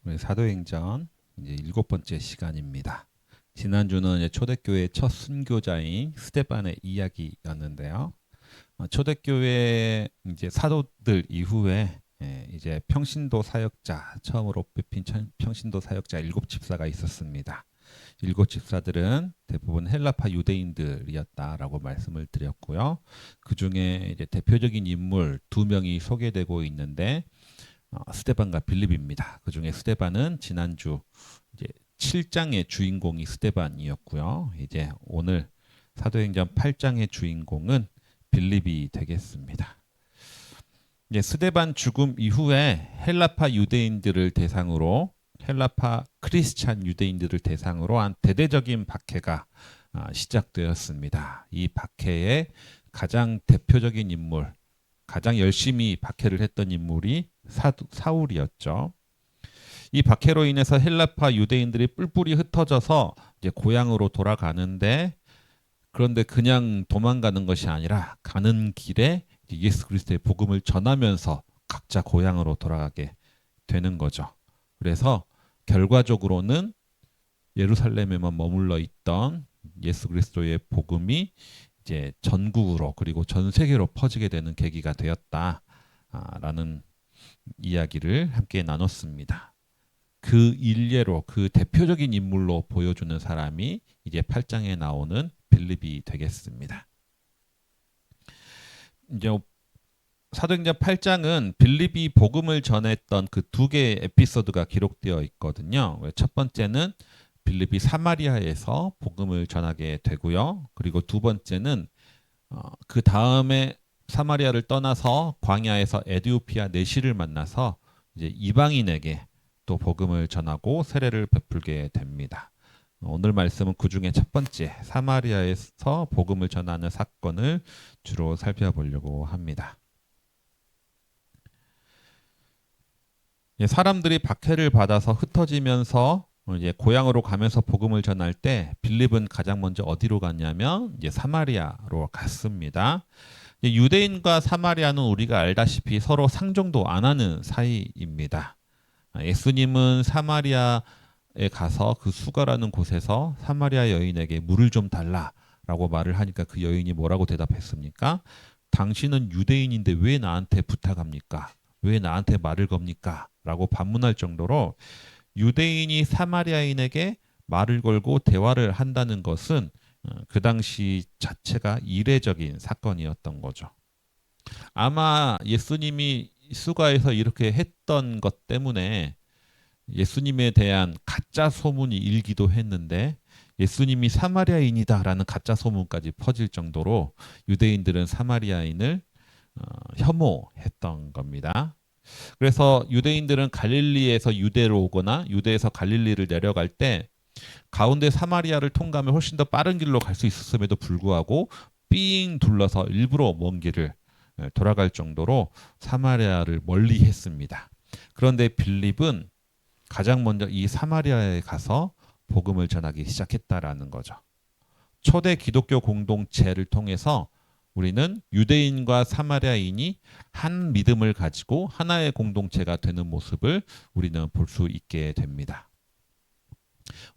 우리 사도행전 이제 7번째 시간입니다. 지난주는 이제 초대교회 첫 순교자인 스데반의 이야기였는데요. 초대교회 이제 사도들 이후에 이제 평신도 사역자 처음으로 뽑힌 평신도 사역자 7집사가 있었습니다. 7집사들은 대부분 헬라파 유대인들이었다라고 말씀을 드렸고요. 그 중에 이제 대표적인 인물 2명이 소개되고 있는데 스데반과 빌립입니다. 그 중에 스데반은 지난주 이제 7장의 주인공이 스데반이었고요. 이제 오늘 사도행전 8장의 주인공은 빌립이 되겠습니다. 이제 스데반 죽음 이후에 헬라파 유대인들을 대상으로 헬라파 크리스찬 유대인들을 대상으로 한 대대적인 박해가 시작되었습니다. 이 박해의 가장 대표적인 인물, 가장 열심히 박해를 했던 인물이 사울이었죠. 이 박해로 인해서 헬라파 유대인들이 뿔뿔이 흩어져서 이제 고향으로 돌아가는데, 그런데 그냥 도망가는 것이 아니라 가는 길에 예수 그리스도의 복음을 전하면서 각자 고향으로 돌아가게 되는 거죠. 그래서 결과적으로는 예루살렘에만 머물러 있던 예수 그리스도의 복음이 이제 전국으로 그리고 전 세계로 퍼지게 되는 계기가 되었다라는 이야기를 함께 나눴습니다. 그 일례로 그 대표적인 인물로 보여주는 사람이 이제 8장에 나오는 빌립이 되겠습니다. 이제 사도행전 8장은 빌립이 복음을 전했던 그 2개의 에피소드가 기록되어 있거든요. 첫 번째는 빌립이 사마리아에서 복음을 전하게 되고요. 그리고 두 번째는 그 다음에 사마리아를 떠나서 광야에서 에디오피아 내시를 만나서 이제 이방인에게 또 복음을 전하고 세례를 베풀게 됩니다. 오늘 말씀은 그 중에 첫 번째 사마리아에서 복음을 전하는 사건을 주로 살펴보려고 합니다. 사람들이 박해를 받아서 흩어지면서 이제 고향으로 가면서 복음을 전할 때 빌립은 가장 먼저 어디로 갔냐면 이제 사마리아로 갔습니다. 유대인과 사마리아는 우리가 알다시피 서로 상종도 안 하는 사이입니다. 예수님은 사마리아에 가서 그 수가라는 곳에서 사마리아 여인에게 물을 좀 달라라고 말을 하니까 그 여인이 뭐라고 대답했습니까? 당신은 유대인인데 왜 나한테 부탁합니까? 왜 나한테 말을 겁니까? 라고 반문할 정도로 유대인이 사마리아인에게 말을 걸고 대화를 한다는 것은 그 당시 자체가 이례적인 사건이었던 거죠. 아마 예수님이 수가에서 이렇게 했던 것 때문에 예수님에 대한 가짜 소문이 일기도 했는데, 예수님이 사마리아인이다라는 가짜 소문까지 퍼질 정도로 유대인들은 사마리아인을 혐오했던 겁니다. 그래서 유대인들은 갈릴리에서 유대로 오거나 유대에서 갈릴리를 내려갈 때 가운데 사마리아를 통과하면 훨씬 더 빠른 길로 갈 수 있었음에도 불구하고 삥 둘러서 일부러 먼 길을 돌아갈 정도로 사마리아를 멀리 했습니다. 그런데 빌립은 가장 먼저 이 사마리아에 가서 복음을 전하기 시작했다라는 거죠. 초대 기독교 공동체를 통해서 우리는 유대인과 사마리아인이 한 믿음을 가지고 하나의 공동체가 되는 모습을 우리는 볼 수 있게 됩니다.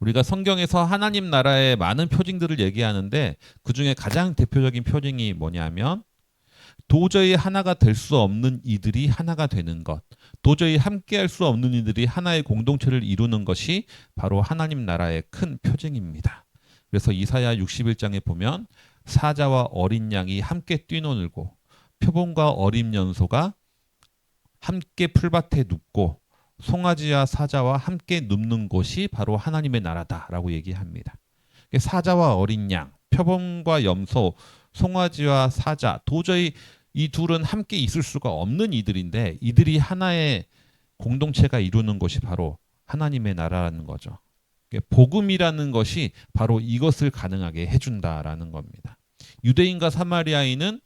우리가 성경에서 하나님 나라의 많은 표징들을 얘기하는데 그 중에 가장 대표적인 표징이 뭐냐면 도저히 하나가 될 수 없는 이들이 하나가 되는 것, 도저히 함께할 수 없는 이들이 하나의 공동체를 이루는 것이 바로 하나님 나라의 큰 표징입니다. 그래서 이사야 61장에 보면 사자와 어린 양이 함께 뛰노들고 표범과 어린 연소가 함께 풀밭에 눕고 송아지와 사자와 함께 눕는 곳이 바로 하나님의 나라다라고 얘기합니다. 사자와 어린 양, 표범과 염소, 송아지와 사자, 도저히 이 둘은 함께 있을 수가 없는 이들인데 이들이 하나의 공동체가 이루는 것이 바로 하나님의 나라라는 거죠. 복음이라는 것이 바로 이것을 가능하게 해준다라는 겁니다. 유대인과 사마리아인은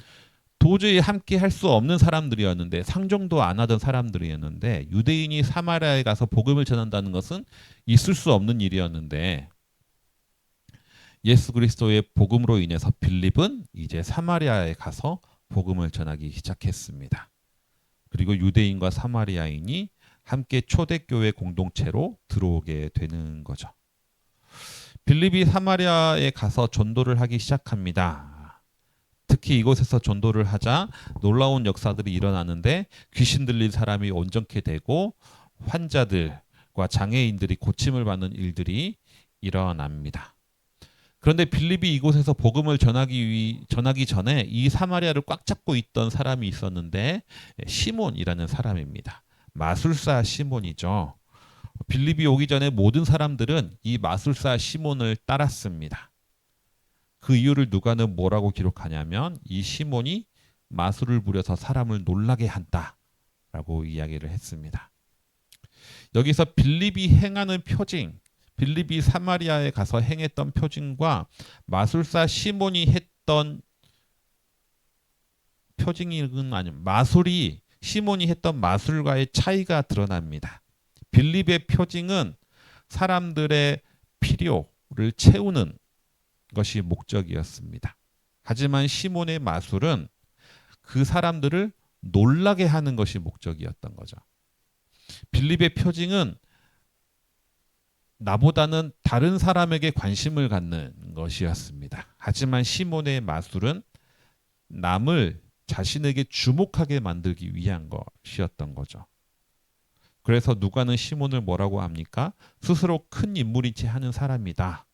도저히 함께 할 수 없는 사람들이었는데, 상종도 안 하던 사람들이었는데, 유대인이 사마리아에 가서 복음을 전한다는 것은 있을 수 없는 일이었는데, 예수 그리스도의 복음으로 인해서 빌립은 이제 사마리아에 가서 복음을 전하기 시작했습니다. 그리고 유대인과 사마리아인이 함께 초대교회 공동체로 들어오게 되는 거죠. 빌립이 사마리아에 가서 전도를 하기 시작합니다. 특히 이곳에서 전도를 하자 놀라운 역사들이 일어나는데 귀신 들린 사람이 온전케 되고 환자들과 장애인들이 고침을 받는 일들이 일어납니다. 그런데 빌립이 이곳에서 복음을 전하기 전에 이 사마리아를 꽉 잡고 있던 사람이 있었는데 시몬이라는 사람입니다. 마술사 시몬이죠. 빌립이 오기 전에 모든 사람들은 이 마술사 시몬을 따랐습니다. 그 이유를 누가는 뭐라고 기록하냐면 이 시몬이 마술을 부려서 사람을 놀라게 한다라고 이야기를 했습니다. 여기서 빌립이 행하는 표징, 빌립이 사마리아에 가서 행했던 표징과 마술사 시몬이 했던 표징은 아니면 마술이 시몬이 했던 마술과의 차이가 드러납니다. 빌립의 표징은 사람들의 필요를 채우는 것이 목적이었습니다. 하지만 시몬의 마술은 그 사람들을 놀라게 하는 것이 목적이었던 거죠. 빌립의 표징은 나보다는 다른 사람에게 관심을 갖는 것이었습니다. 하지만 시몬의 마술은 남을 자신에게 주목하게 만들기 위한 것이었던 거죠. 그래서 누가는 시몬을 뭐라고 합니까? 스스로 큰 인물이지 하는 사람이다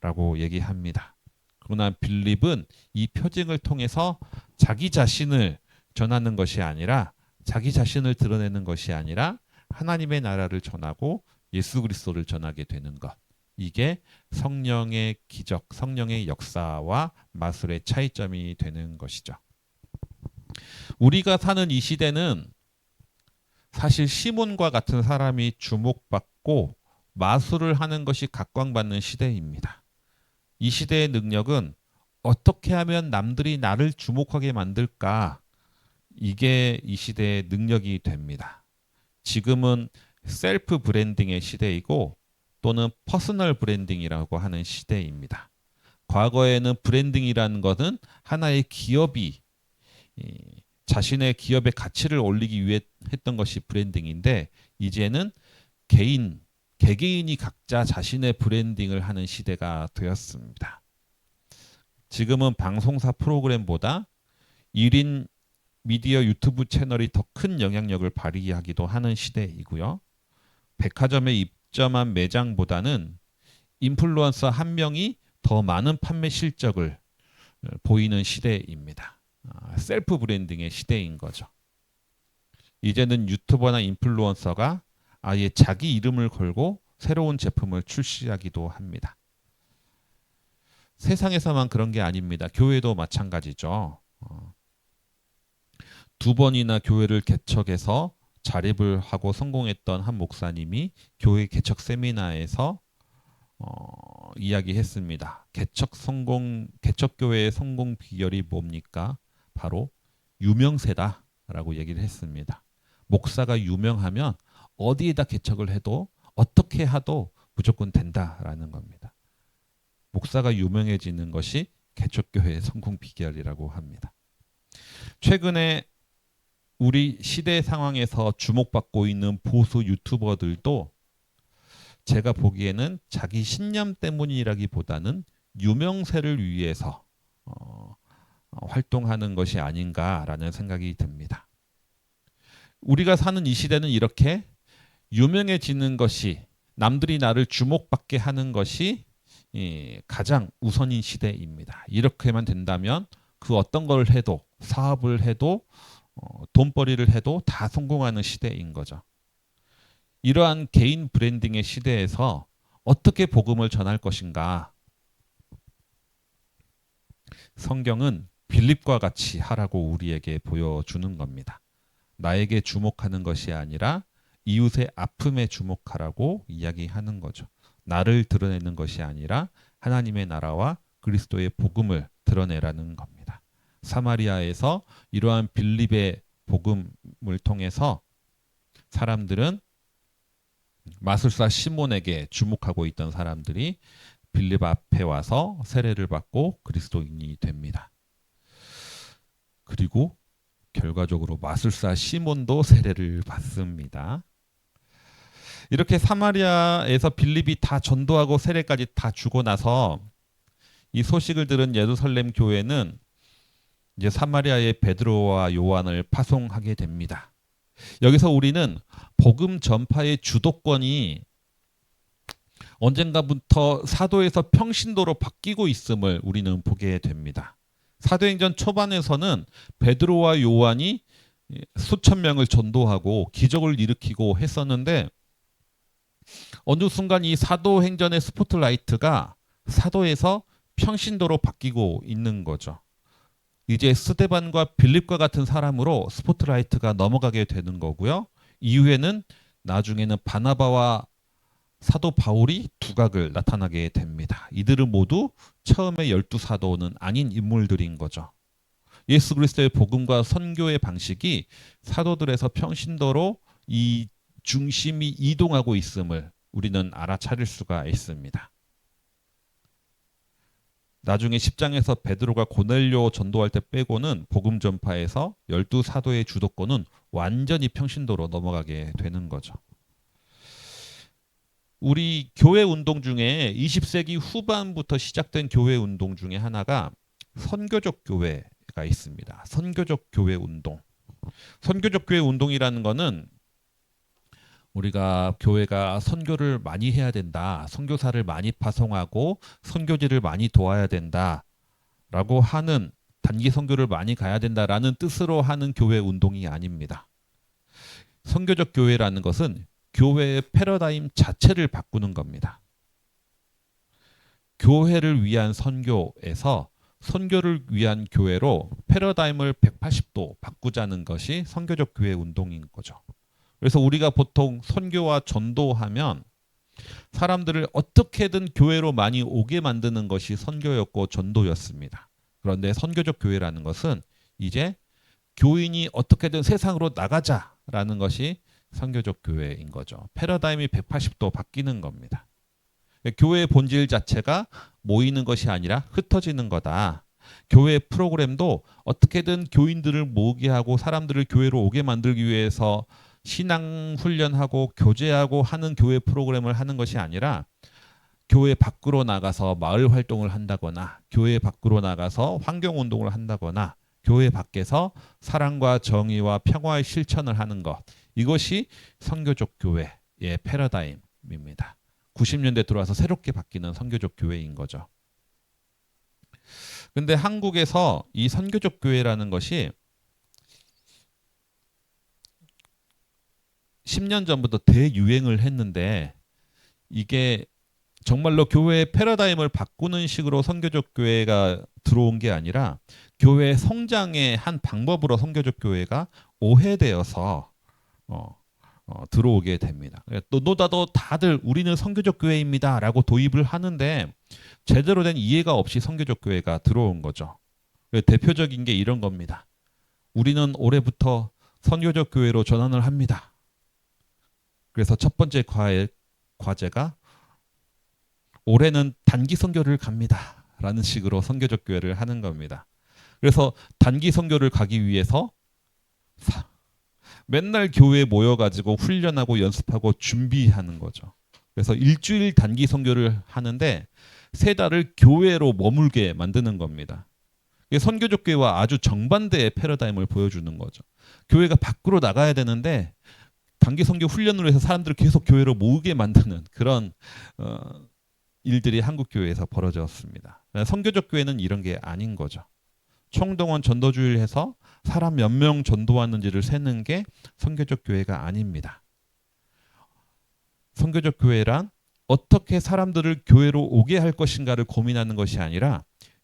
라고 얘기합니다. 그러나 빌립은 이 표징을 통해서 자기 자신을 전하는 것이 아니라 자기 자신을 드러내는 것이 아니라 하나님의 나라를 전하고 예수 그리스도를 전하게 되는 것. 이게 성령의 기적, 성령의 역사와 마술의 차이점이 되는 것이죠. 우리가 사는 이 시대는 사실 시몬과 같은 사람이 주목받고 마술을 하는 것이 각광받는 시대입니다. 이 시대의 능력은 어떻게 하면 남들이 나를 주목하게 만들까? 이게 이 시대의 능력이 됩니다. 지금은 셀프 브랜딩의 시대이고 또는 퍼스널 브랜딩이라고 하는 시대입니다. 과거에는 브랜딩이라는 것은 하나의 기업이 자신의 기업의 가치를 올리기 위해 했던 것이 브랜딩인데 이제는 개개인이 각자 자신의 브랜딩을 하는 시대가 되었습니다. 지금은 방송사 프로그램보다 1인 미디어 유튜브 채널이 더 큰 영향력을 발휘하기도 하는 시대이고요. 백화점에 입점한 매장보다는 인플루언서 한 명이 더 많은 판매 실적을 보이는 시대입니다. 셀프 브랜딩의 시대인 거죠. 이제는 유튜버나 인플루언서가 아예 자기 이름을 걸고 새로운 제품을 출시하기도 합니다. 세상에서만 그런 게 아닙니다. 교회도 마찬가지죠. 2번이나 교회를 개척해서 자립을 하고 성공했던 한 목사님이 교회 개척 세미나에서 이야기했습니다. 개척교회의 성공 비결이 뭡니까? 바로 유명세다라고 얘기를 했습니다. 목사가 유명하면 어디에다 개척을 해도 어떻게 하도 무조건 된다라는 겁니다. 목사가 유명해지는 것이 개척교회의 성공 비결이라고 합니다. 최근에 우리 시대 상황에서 주목받고 있는 보수 유튜버들도 제가 보기에는 자기 신념 때문이라기보다는 유명세를 위해서 활동하는 것이 아닌가라는 생각이 듭니다. 우리가 사는 이 시대는 이렇게 유명해지는 것이 남들이 나를 주목받게 하는 것이 가장 우선인 시대입니다. 이렇게만 된다면 그 어떤 걸 해도 사업을 해도 돈벌이를 해도 다 성공하는 시대인 거죠. 이러한 개인 브랜딩의 시대에서 어떻게 복음을 전할 것인가? 성경은 빌립과 같이 하라고 우리에게 보여주는 겁니다. 나에게 주목하는 것이 아니라 이웃의 아픔에 주목하라고 이야기하는 거죠. 나를 드러내는 것이 아니라 하나님의 나라와 그리스도의 복음을 드러내라는 겁니다. 사마리아에서 이러한 빌립의 복음을 통해서 사람들은 마술사 시몬에게 주목하고 있던 사람들이 빌립 앞에 와서 세례를 받고 그리스도인이 됩니다. 그리고 결과적으로 마술사 시몬도 세례를 받습니다. 이렇게 사마리아에서 빌립이 다 전도하고 세례까지 다 주고 나서 이 소식을 들은 예루살렘 교회는 이제 사마리아의 베드로와 요한을 파송하게 됩니다. 여기서 우리는 복음 전파의 주도권이 언젠가부터 사도에서 평신도로 바뀌고 있음을 우리는 보게 됩니다. 사도행전 초반에서는 베드로와 요한이 수천 명을 전도하고 기적을 일으키고 했었는데 어느 순간 이 사도행전의 스포트라이트가 사도에서 평신도로 바뀌고 있는 거죠. 이제 스데반과 빌립과 같은 사람으로 스포트라이트가 넘어가게 되는 거고요. 이후에는 나중에는 바나바와 사도 바울이 두각을 나타나게 됩니다. 이들은 모두 처음에 12사도는 아닌 인물들인 거죠. 예수 그리스도의 복음과 선교의 방식이 사도들에서 평신도로 이 중심이 이동하고 있음을 우리는 알아차릴 수가 있습니다. 나중에 10장에서 베드로가 고넬료 전도할 때 빼고는 복음 전파에서 12사도의 주도권은 완전히 평신도로 넘어가게 되는 거죠. 우리 교회 운동 중에 20세기 후반부터 시작된 교회 운동 중에 하나가 선교적 교회가 있습니다. 선교적 교회 운동. 선교적 교회 운동이라는 거는 우리가 교회가 선교를 많이 해야 된다. 선교사를 많이 파송하고 선교지를 많이 도와야 된다라고 하는 단기 선교를 많이 가야 된다라는 뜻으로 하는 교회 운동이 아닙니다. 선교적 교회라는 것은 교회의 패러다임 자체를 바꾸는 겁니다. 교회를 위한 선교에서 선교를 위한 교회로 패러다임을 180도 바꾸자는 것이 선교적 교회 운동인 거죠. 그래서 우리가 보통 선교와 전도하면 사람들을 어떻게든 교회로 많이 오게 만드는 것이 선교였고 전도였습니다. 그런데 선교적 교회라는 것은 이제 교인이 어떻게든 세상으로 나가자라는 것이 선교적 교회인 거죠. 패러다임이 180도 바뀌는 겁니다. 교회의 본질 자체가 모이는 것이 아니라 흩어지는 거다. 교회 프로그램도 어떻게든 교인들을 모으게 하고 사람들을 교회로 오게 만들기 위해서 신앙 훈련하고 교제하고 하는 교회 프로그램을 하는 것이 아니라 교회 밖으로 나가서 마을 활동을 한다거나 교회 밖으로 나가서 환경 운동을 한다거나 교회 밖에서 사랑과 정의와 평화의 실천을 하는 것. 이것이 선교적 교회의 패러다임입니다. 90년대 들어와서 새롭게 바뀌는 선교적 교회인 거죠. 근데 한국에서 이 선교적 교회라는 것이 10년 전부터 대유행을 했는데 이게 정말로 교회의 패러다임을 바꾸는 식으로 선교적 교회가 들어온 게 아니라 교회 성장의 한 방법으로 선교적 교회가 오해되어서 들어오게 됩니다. 너도나도 다들 우리는 선교적 교회입니다라고 도입을 하는데 제대로 된 이해가 없이 선교적 교회가 들어온 거죠. 대표적인 게 이런 겁니다. 우리는 올해부터 선교적 교회로 전환을 합니다. 그래서 첫 번째 과제가 올해는 단기 선교를 갑니다. 라는 식으로 선교적 교회를 하는 겁니다. 그래서 단기 선교를 가기 위해서 맨날 교회에 모여가지고 훈련하고 연습하고 준비하는 거죠. 그래서 일주일 단기 선교를 하는데 3달을 교회로 머물게 만드는 겁니다. 이게 선교적 교회와 아주 정반대의 패러다임을 보여주는 거죠. 교회가 밖으로 나가야 되는데 단기 선교 훈련으로 해서 사람들을 계속 교회로 모으게 만드는 그런 일들이 한국 교회에서 벌어졌습니다. 선교적 교회는 이런 게 아닌 거죠. 총동원 전도주의를 해서 사람 몇 명 전도하는지를 세는 게 선교적 교회가 아닙니다. 선교적 교회란 어떻게 사람들을 교회로 오게 할 것인가를 고민하는 것이 아니라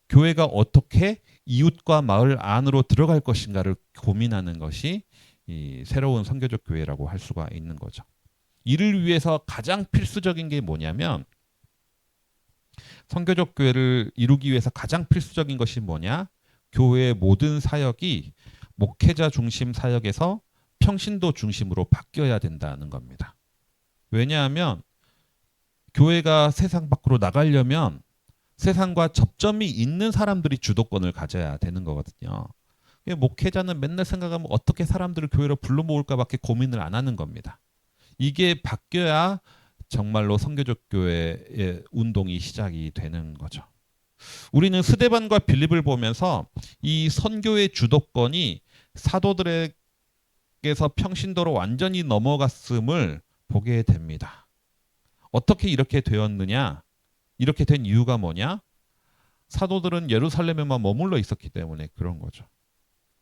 교회가 어떻게 이웃과 마을 안으로 들어갈 것인가를 고민하는 것이 이 새로운 선교적 교회라고 할 수가 있는 거죠. 이를 위해서 가장 필수적인 게 뭐냐면 선교적 교회를 이루기 위해서 가장 필수적인 것이 뭐냐? 교회의 모든 사역이 목회자 중심 사역에서 평신도 중심으로 바뀌어야 된다는 겁니다. 왜냐하면 교회가 세상 밖으로 나가려면 세상과 접점이 있는 사람들이 주도권을 가져야 되는 거거든요. 목회자는 맨날 생각하면 어떻게 사람들을 교회로 불러 모을까 밖에 고민을 안 하는 겁니다. 이게 바뀌어야 정말로 선교적 교회의 운동이 시작이 되는 거죠. 우리는 스데반과 빌립을 보면서 이 선교의 주도권이 사도들에게서 평신도로 완전히 넘어갔음을 보게 됩니다. 어떻게 이렇게 되었느냐? 이렇게 된 이유가 뭐냐? 사도들은 예루살렘에만 머물러 있었기 때문에 그런 거죠.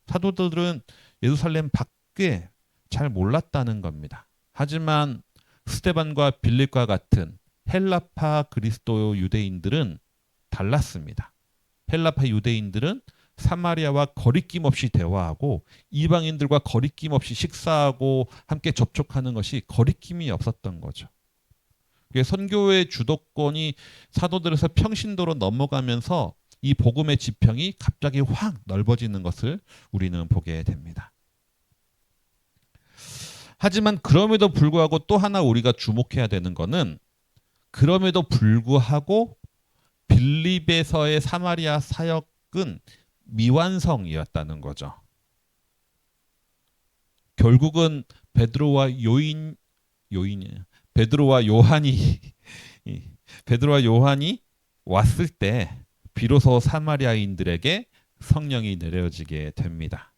사도들은 예루살렘 밖에 잘 몰랐다는 겁니다. 하지만 스데반과 빌립과 같은 헬라파 그리스도 유대인들은 달랐습니다. 헬라파 유대인들은 사마리아와 거리낌 없이 대화하고 이방인들과 거리낌 없이 식사하고 함께 접촉하는 것이 거리낌이 없었던 거죠. 선교의 주도권이 사도들에서 평신도로 넘어가면서 이 복음의 지평이 갑자기 확 넓어지는 것을 우리는 보게 됩니다. 하지만 그럼에도 불구하고 또 하나 우리가 주목해야 되는 것은 그럼에도 불구하고 빌립에서의 사마리아 사역은 미완성이었다는 거죠. 결국은 베드로와 요한이 왔을 때 비로소 사마리아인들에게 성령이 내려지게 됩니다.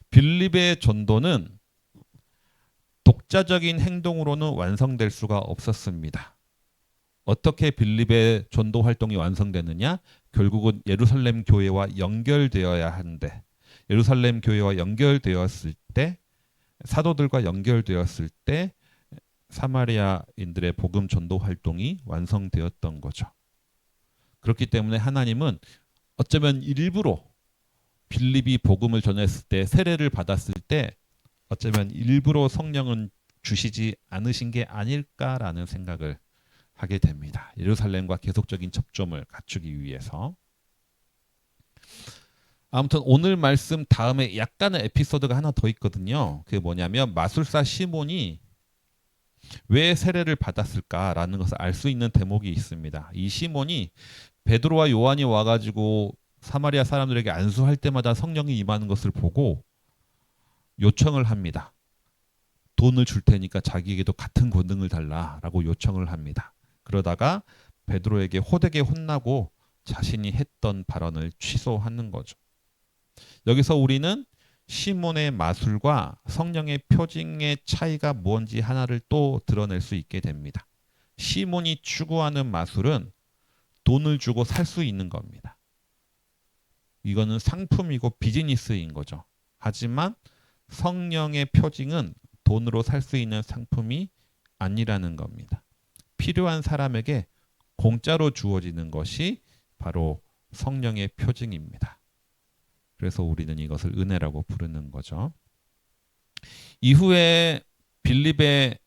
빌립의 전도는 독자적인 행동으로는 완성될 수가 없었습니다. 어떻게 빌립의 전도 활동이 완성되느냐? 결국은 예루살렘 교회와 연결되어야 하는데 예루살렘 교회와 연결되었을 때 사도들과 연결되었을 때 사마리아인들의 복음 전도 활동이 완성되었던 거죠. 그렇기 때문에 하나님은 어쩌면 일부러 빌립이 복음을 전했을 때 세례를 받았을 때 어쩌면 일부러 성령은 주시지 않으신 게 아닐까라는 생각을 하게 됩니다. 예루살렘과 계속적인 접점을 갖추기 위해서. 아무튼 오늘 말씀 다음에 약간의 에피소드가 하나 더 있거든요. 그게 뭐냐면 마술사 시몬이 왜 세례를 받았을까라는 것을 알 수 있는 대목이 있습니다. 이 시몬이 베드로와 요한이 와가지고 사마리아 사람들에게 안수할 때마다 성령이 임하는 것을 보고 요청을 합니다. 돈을 줄 테니까 자기에게도 같은 권능을 달라라고 요청을 합니다. 그러다가 베드로에게 호되게 혼나고 자신이 했던 발언을 취소하는 거죠. 여기서 우리는 시몬의 마술과 성령의 표징의 차이가 뭔지 하나를 또 드러낼 수 있게 됩니다. 시몬이 추구하는 마술은 돈을 주고 살 수 있는 겁니다. 이거는 상품이고 비즈니스인 거죠. 하지만 성령의 표징은 돈으로 살 수 있는 상품이 아니라는 겁니다. 필요한 사람에게 공짜로 주어지는 것이 바로 성령의 표징입니다. 그래서 우리는 이것을 은혜라고 부르는 거죠. 이후에 빌립의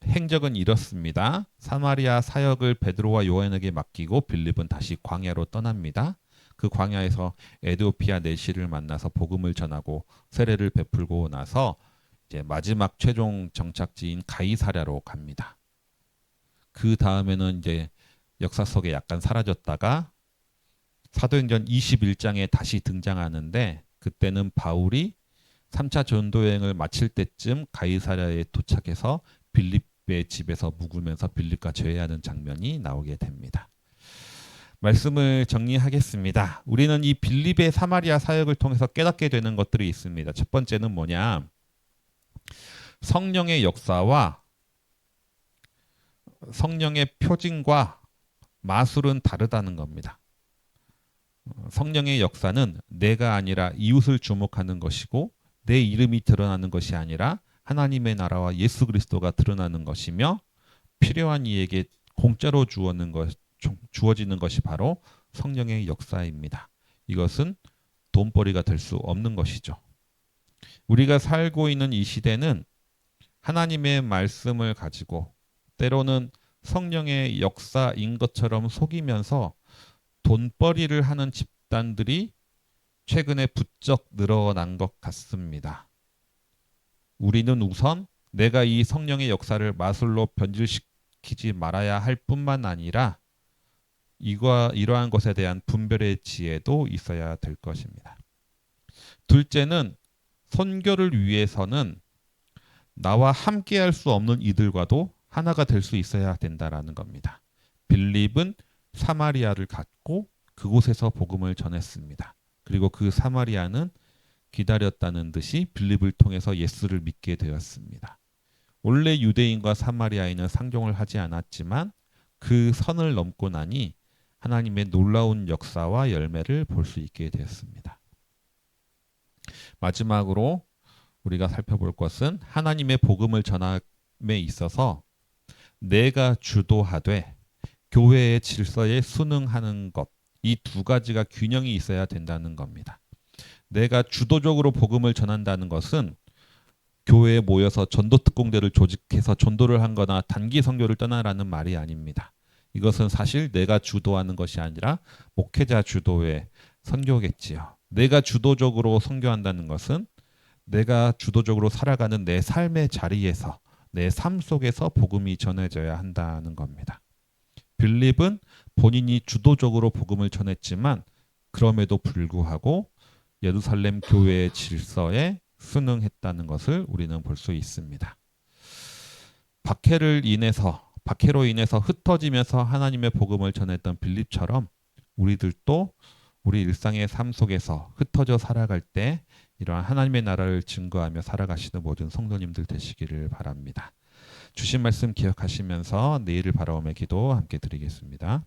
행적은 이렇습니다. 사마리아 사역을 베드로와 요한에게 맡기고 빌립은 다시 광야로 떠납니다. 그 광야에서 에디오피아 내시를 만나서 복음을 전하고 세례를 베풀고 나서 이제 마지막 최종 정착지인 가이사랴로 갑니다. 그 다음에는 이제 역사 속에 약간 사라졌다가 사도행전 21장에 다시 등장하는데 그때는 바울이 3차 전도 여행을 마칠 때쯤 가이사랴에 도착해서 빌립의 집에서 묵으면서 빌립과 제외하는 장면이 나오게 됩니다. 말씀을 정리하겠습니다. 우리는 이 빌립의 사마리아 사역을 통해서 깨닫게 되는 것들이 있습니다. 첫 번째는 뭐냐? 성령의 역사와 성령의 표징과 마술은 다르다는 겁니다. 성령의 역사는 내가 아니라 이웃을 주목하는 것이고 내 이름이 드러나는 것이 아니라 하나님의 나라와 예수 그리스도가 드러나는 것이며 필요한 이에게 공짜로 주어지는 것이 바로 성령의 역사입니다. 이것은 돈벌이가 될 수 없는 것이죠. 우리가 살고 있는 이 시대는 하나님의 말씀을 가지고 때로는 성령의 역사인 것처럼 속이면서 돈벌이를 하는 집단들이 최근에 부쩍 늘어난 것 같습니다. 우리는 우선 내가 이 성령의 역사를 마술로 변질시키지 말아야 할 뿐만 아니라 이러한 것에 대한 분별의 지혜도 있어야 될 것입니다. 둘째는 선교를 위해서는 나와 함께할 수 없는 이들과도 하나가 될 수 있어야 된다라는 겁니다. 빌립은 사마리아를 갔고 그곳에서 복음을 전했습니다. 그리고 그 사마리아는 기다렸다는 듯이 빌립을 통해서 예수를 믿게 되었습니다. 원래 유대인과 사마리아인은 상종을 하지 않았지만 그 선을 넘고 나니 하나님의 놀라운 역사와 열매를 볼 수 있게 되었습니다. 마지막으로 우리가 살펴볼 것은 하나님의 복음을 전함에 있어서 내가 주도하되 교회의 질서에 순응하는 것, 이 두 가지가 균형이 있어야 된다는 겁니다. 내가 주도적으로 복음을 전한다는 것은 교회에 모여서 전도 특공대를 조직해서 전도를 한 거나 단기 선교를 떠나라는 말이 아닙니다. 이것은 사실 내가 주도하는 것이 아니라 목회자 주도의 선교겠지요. 내가 주도적으로 선교한다는 것은 내가 주도적으로 살아가는 내 삶의 자리에서 내 삶 속에서 복음이 전해져야 한다는 겁니다. 빌립은 본인이 주도적으로 복음을 전했지만 그럼에도 불구하고 예루살렘 교회의 질서에 순응했다는 것을 우리는 볼 수 있습니다. 박해로 인해서 흩어지면서 하나님의 복음을 전했던 빌립처럼 우리들도 우리 일상의 삶 속에서 흩어져 살아갈 때 이러한 하나님의 나라를 증거하며 살아가시는 모든 성도님들 되시기를 바랍니다. 주신 말씀 기억하시면서 내일을 바라오며 기도 함께 드리겠습니다.